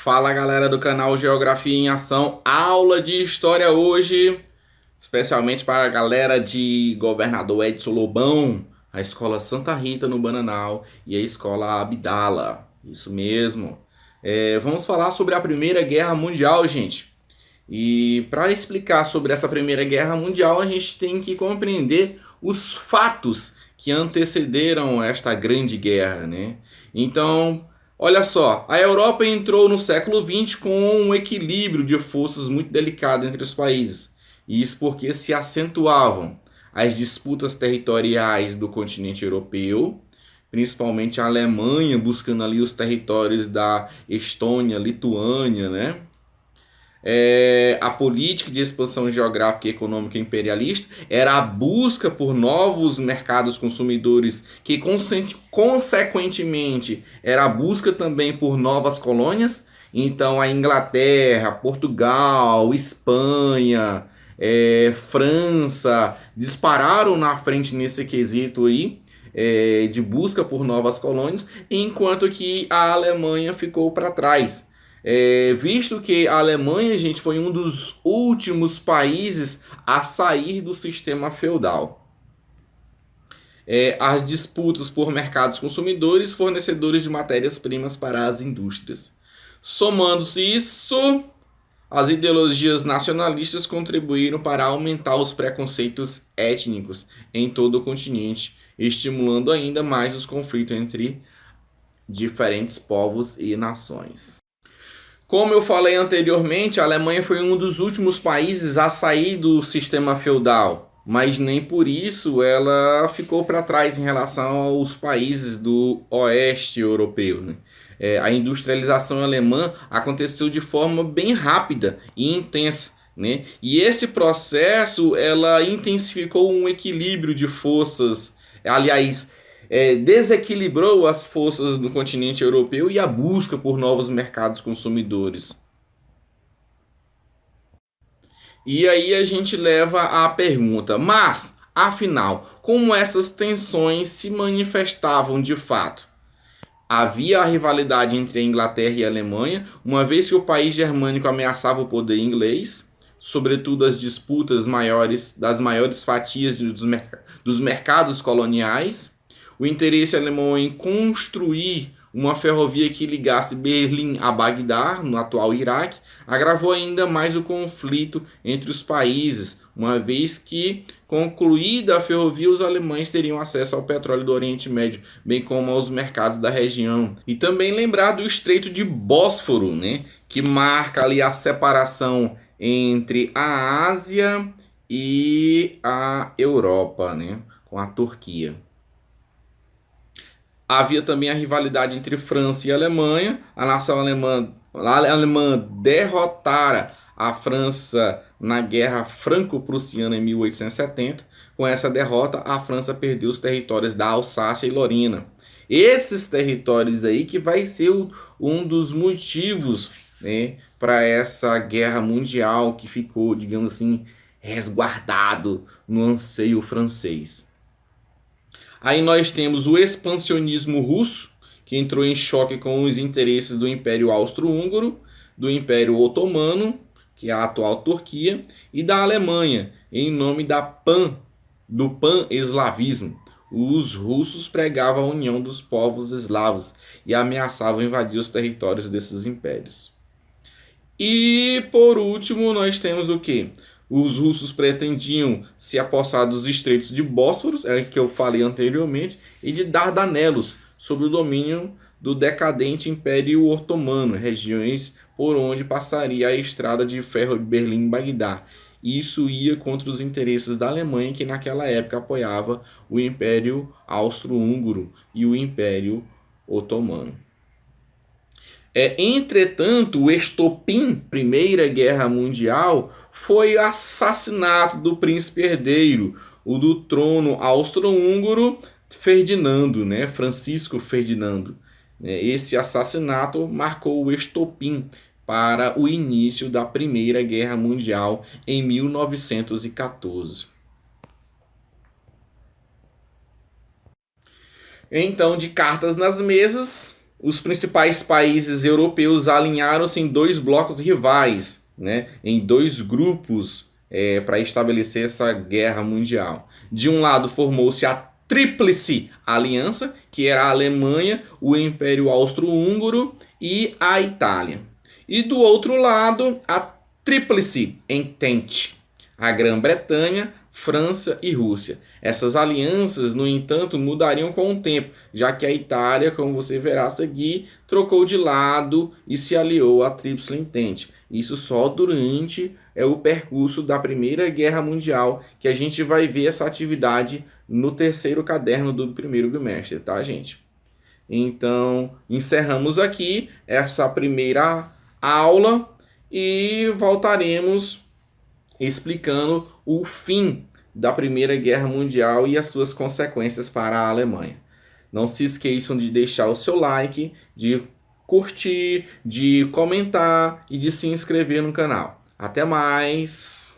Fala galera do canal Geografia em Ação, aula de História hoje, especialmente para a galera de Governador Edson Lobão, a Escola Santa Rita no Bananal e a Escola Abdala, isso mesmo. Vamos falar sobre a Primeira Guerra Mundial, gente. E para explicar sobre essa Primeira Guerra Mundial, a gente tem que compreender os fatos que antecederam esta grande guerra, né? Então, olha só, a Europa entrou no século XX com um equilíbrio de forças muito delicado entre os países. Isso porque se acentuavam as disputas territoriais do continente europeu, principalmente a Alemanha buscando ali os territórios da Estônia, Lituânia, né? A política de expansão geográfica e econômica imperialista era a busca por novos mercados consumidores, que consequentemente era a busca também por novas colônias. Então a Inglaterra, Portugal, Espanha, França dispararam na frente nesse quesito aí. De busca por novas colônias, enquanto que a Alemanha ficou para trás. Visto que a Alemanha, gente, foi um dos últimos países a sair do sistema feudal. As disputas por mercados consumidores, fornecedores de matérias-primas para as indústrias. Somando-se isso, as ideologias nacionalistas contribuíram para aumentar os preconceitos étnicos em todo o continente, estimulando ainda mais os conflitos entre diferentes povos e nações. Como eu falei anteriormente, a Alemanha foi um dos últimos países a sair do sistema feudal, mas nem por isso ela ficou para trás em relação aos países do oeste europeu, né? A industrialização alemã aconteceu de forma bem rápida e intensa, né? E esse processo ela intensificou um equilíbrio de forças, aliás, desequilibrou as forças do continente europeu e a busca por novos mercados consumidores. E aí a gente leva à pergunta, mas, afinal, como essas tensões se manifestavam de fato? Havia a rivalidade entre a Inglaterra e a Alemanha, uma vez que o país germânico ameaçava o poder inglês, sobretudo as disputas das maiores fatias dos mercados coloniais. O interesse alemão em construir uma ferrovia que ligasse Berlim a Bagdá, no atual Iraque, agravou ainda mais o conflito entre os países, uma vez que, concluída a ferrovia, os alemães teriam acesso ao petróleo do Oriente Médio, bem como aos mercados da região. E também lembrar do Estreito de Bósforo, né, que marca ali a separação entre a Ásia e a Europa, né, com a Turquia. Havia também a rivalidade entre França e Alemanha. A nação alemã derrotara a França na Guerra Franco-Prussiana em 1870. Com essa derrota, a França perdeu os territórios da Alsácia e Lorena. Esses territórios aí que vai ser um dos motivos, né, para essa guerra mundial que ficou, digamos assim, resguardado no anseio francês. Aí nós temos o expansionismo russo, que entrou em choque com os interesses do Império Austro-Húngaro, do Império Otomano, que é a atual Turquia, e da Alemanha, em nome do pan-eslavismo. Os russos pregavam a união dos povos eslavos e ameaçavam invadir os territórios desses impérios. E, por último, nós temos o quê? Os russos pretendiam se apossar dos estreitos de Bósforos, que eu falei anteriormente, e de Dardanelos, sob o domínio do decadente Império Otomano, regiões por onde passaria a estrada de ferro de Berlim-Bagdá. Isso ia contra os interesses da Alemanha, que naquela época apoiava o Império Austro-Húngaro e o Império Otomano. Entretanto, o estopim, Primeira Guerra Mundial, foi o assassinato do príncipe herdeiro, o do trono austro-húngaro, Ferdinando, né? Francisco Ferdinando. Esse assassinato marcou o estopim para o início da Primeira Guerra Mundial em 1914. Então, de cartas nas mesas, os principais países europeus alinharam-se em dois blocos rivais, né, em dois grupos, para estabelecer essa guerra mundial. De um lado formou-se a Tríplice Aliança, que era a Alemanha, o Império Austro-Húngaro e a Itália. E do outro lado, a Tríplice Entente, a Grã-Bretanha, França e Rússia. Essas alianças, no entanto, mudariam com o tempo, já que a Itália, como você verá a seguir, trocou de lado e se aliou à Tríplice Entente. Isso só durante o percurso da Primeira Guerra Mundial, que a gente vai ver essa atividade no terceiro caderno do primeiro bimestre, tá, gente? Então, encerramos aqui essa primeira aula e voltaremos explicando o fim da Primeira Guerra Mundial e as suas consequências para a Alemanha. Não se esqueçam de deixar o seu like, de curtir, de comentar e de se inscrever no canal. Até mais!